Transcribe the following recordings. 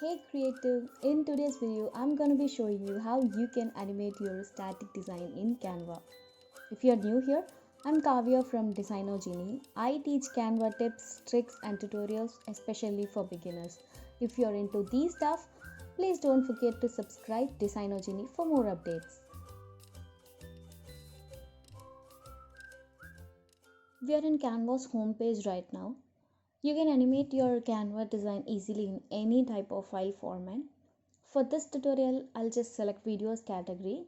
Hey creative, in today's video I'm going to be showing you how you can animate your static design in Canva. If you are new here, I'm Kavya from Designogenie. I teach Canva tips, tricks and tutorials especially for beginners. If you are into these stuff, please don't forget to subscribe Designogenie for more updates. We are in Canva's homepage right now. You can animate your Canva design easily in any type of file format. For this tutorial, I'll just select videos category.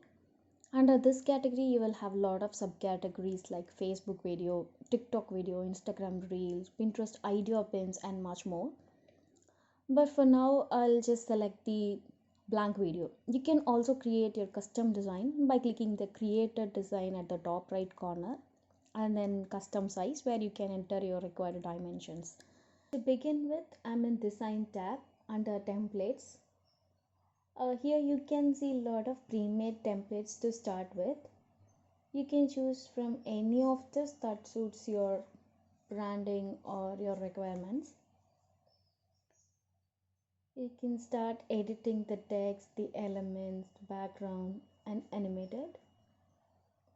Under this category, you will have a lot of subcategories like Facebook video, TikTok video, Instagram Reels, Pinterest idea pins, and much more. But for now, I'll just select the blank video. You can also create your custom design by clicking the Create a Design at the top right corner and then Custom Size where you can enter your required dimensions. To begin with, I'm in Design tab under Templates. Here you can see a lot of pre-made templates to start with. You can choose from any of this that suits your branding or your requirements. You can start editing the text, the elements, the background and animate it.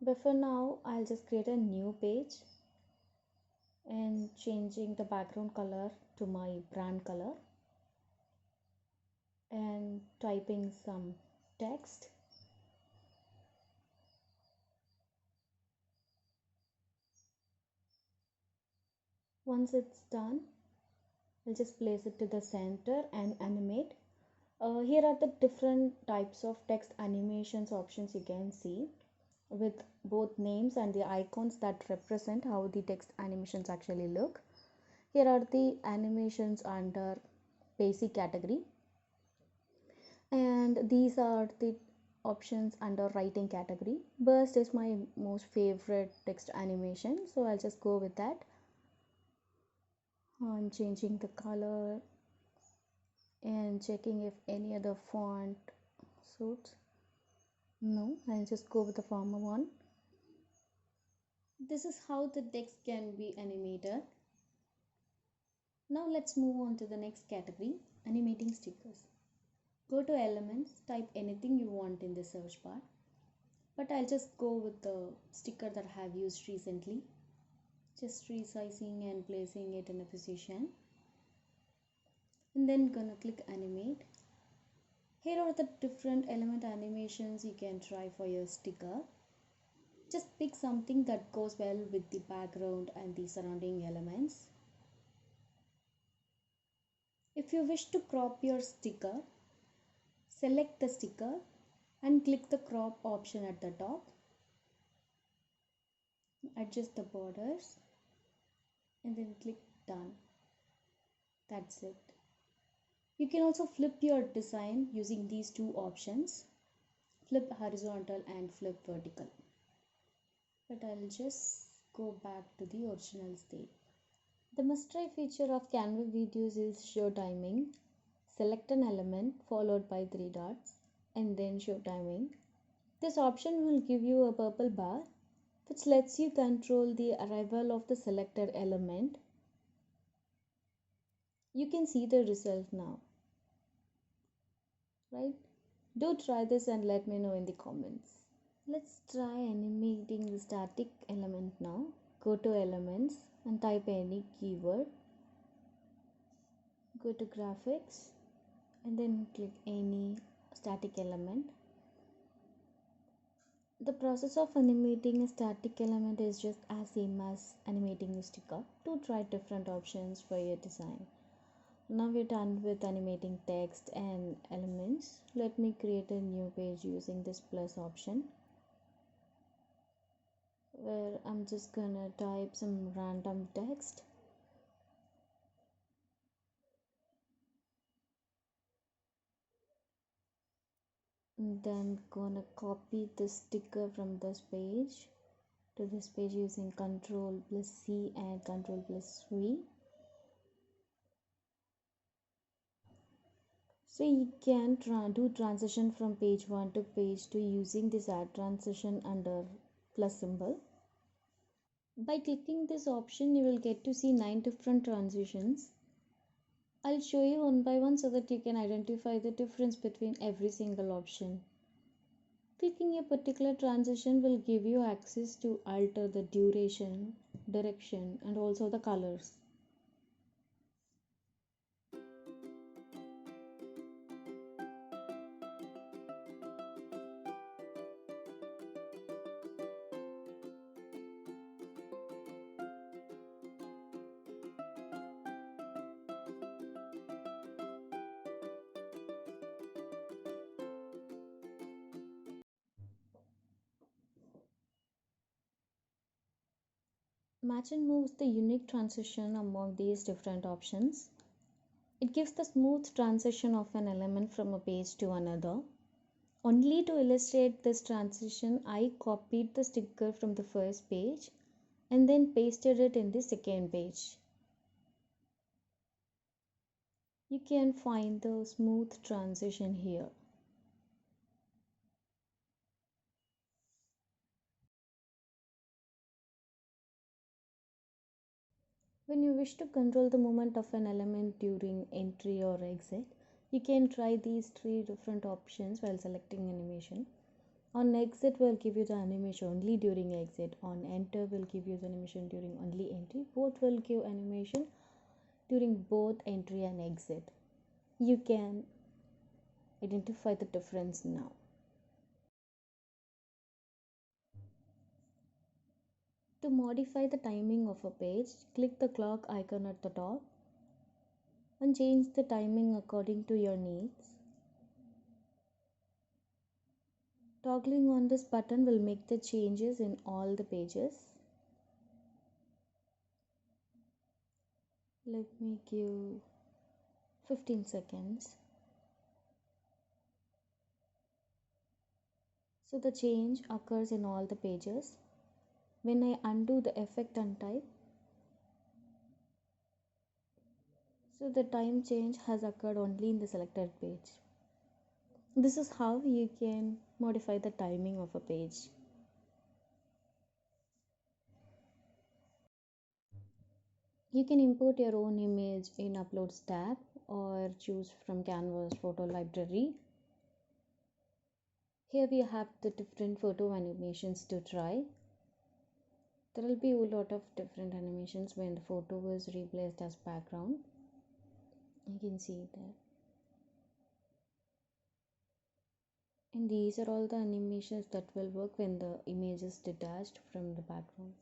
But for now, I'll just create a new page and changing the background color to my brand color and typing some text. Once it's done, I'll just place it to the center and animate. Here are the different types of text animations options you can see with both names and the icons that represent how the text animations actually look. Here are the animations under basic category, and these are the options under writing category. Burst is my most favorite text animation, so I'll just go with that. I'm changing the color and checking if any other font suits. No, I'll just go with the former one. This is how the text can be animated. Now let's move on to the next category, animating stickers. Go to elements, type anything you want in the search bar. But I'll just go with the sticker that I have used recently. Just resizing and placing it in a position. And then gonna click animate. Here are the different element animations you can try for your sticker. Just pick something that goes well with the background and the surrounding elements. If you wish to crop your sticker, select the sticker and click the crop option at the top. Adjust the borders and then click done. That's it. You can also flip your design using these two options, flip horizontal and flip vertical. But I'll just go back to the original state. The must-try feature of Canva videos is show timing. Select an element followed by 3 dots and then show timing. This option will give you a purple bar which lets you control the arrival of the selected element. You can see the result now, right? Do try this and let me know in the comments. Let's try animating the static element now. Go to elements and type any keyword. Go to graphics and then click any static element. The process of animating a static element is just as same as animating a sticker. To try different options for your design. Now we're done with animating text and elements. Let me create a new page using this plus option, where I'm just gonna type some random text. And then gonna copy the sticker from this page to this page using Ctrl plus C and Ctrl plus V. So you can do transition from page 1 to page 2 using this add transition under plus symbol. By clicking this option, you will get to see 9 different transitions. I'll show you one by one so that you can identify the difference between every single option. Clicking a particular transition will give you access to alter the duration, direction, and also the colors. Match and move is the unique transition among these different options. It gives the smooth transition of an element from a page to another. Only to illustrate this transition, I copied the sticker from the first page and then pasted it in the second page. You can find the smooth transition here. When you wish to control the movement of an element during entry or exit, you can try these three different options while selecting animation. On exit will give you the animation only during exit. On enter will give you the animation during only entry. Both will give animation during both entry and exit. You can identify the difference now. To modify the timing of a page, click the clock icon at the top and change the timing according to your needs. Toggling on this button will make the changes in all the pages. Let me give 15 seconds. So the change occurs in all the pages. When I undo the effect and type, so the time change has occurred only in the selected page. This is how you can modify the timing of a page. You can import your own image in Uploads tab or choose from Canva's photo library. Here we have the different photo animations to try. There will be a lot of different animations when the photo was replaced as background. You can see that. And these are all the animations that will work when the image is detached from the background.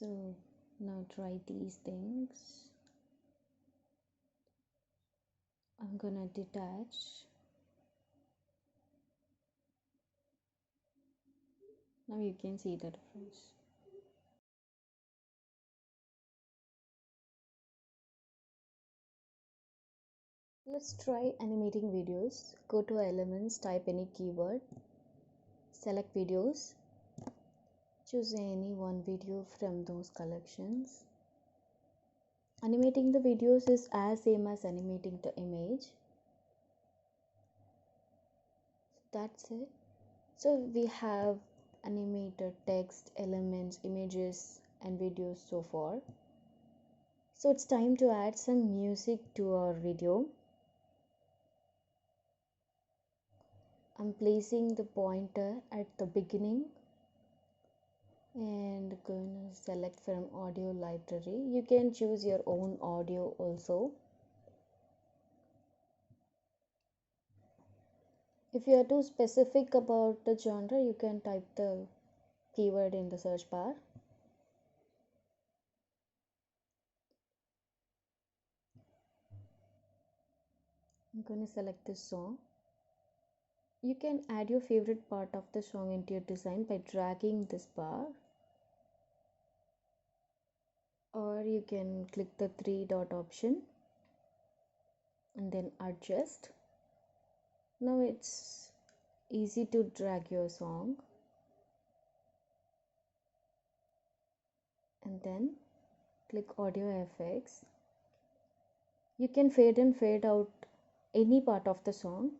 So now try these things. I'm gonna detach. Now you can see the difference. Let's try animating videos. Go to Elements, type any keyword, select videos, choose any one video from those collections. Animating the videos is as same as animating the image. That's it. So we have animated text, elements, images, and videos so far. So it's time to add some music to our video. I'm placing the pointer at the beginning and going to select from audio library. You can choose your own audio also. If you are too specific about the genre, you can type the keyword in the search bar. I'm going to select this song. You can add your favorite part of the song into your design by dragging this bar, or you can click the three dot option and then adjust. Now it's easy to drag your song, and then click audio effects. You can fade in, fade out any part of the song.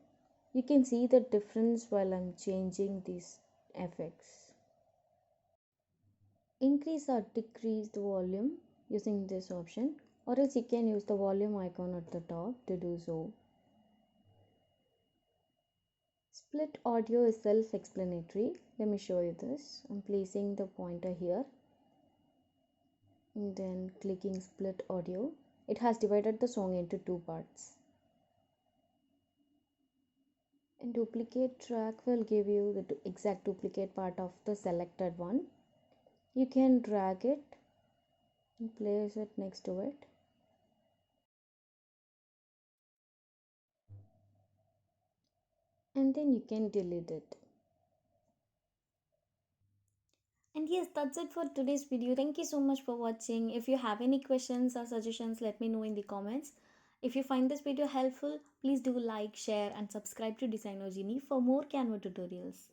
You can see the difference while I'm changing these effects. Increase or decrease the volume using this option. or else you can use the volume icon at the top to do so. Split audio is self-explanatory. Let me show you this. I'm placing the pointer here and then clicking split audio. It has divided the song into two parts. And duplicate track will give you the exact duplicate part of the selected one. You can drag it and place it next to it. And then you can delete it. And yes, that's it for today's video. Thank you so much for watching. If you have any questions or suggestions, let me know in the comments. If you find this video helpful, please do like, share and subscribe to Designogenie for more Canva tutorials.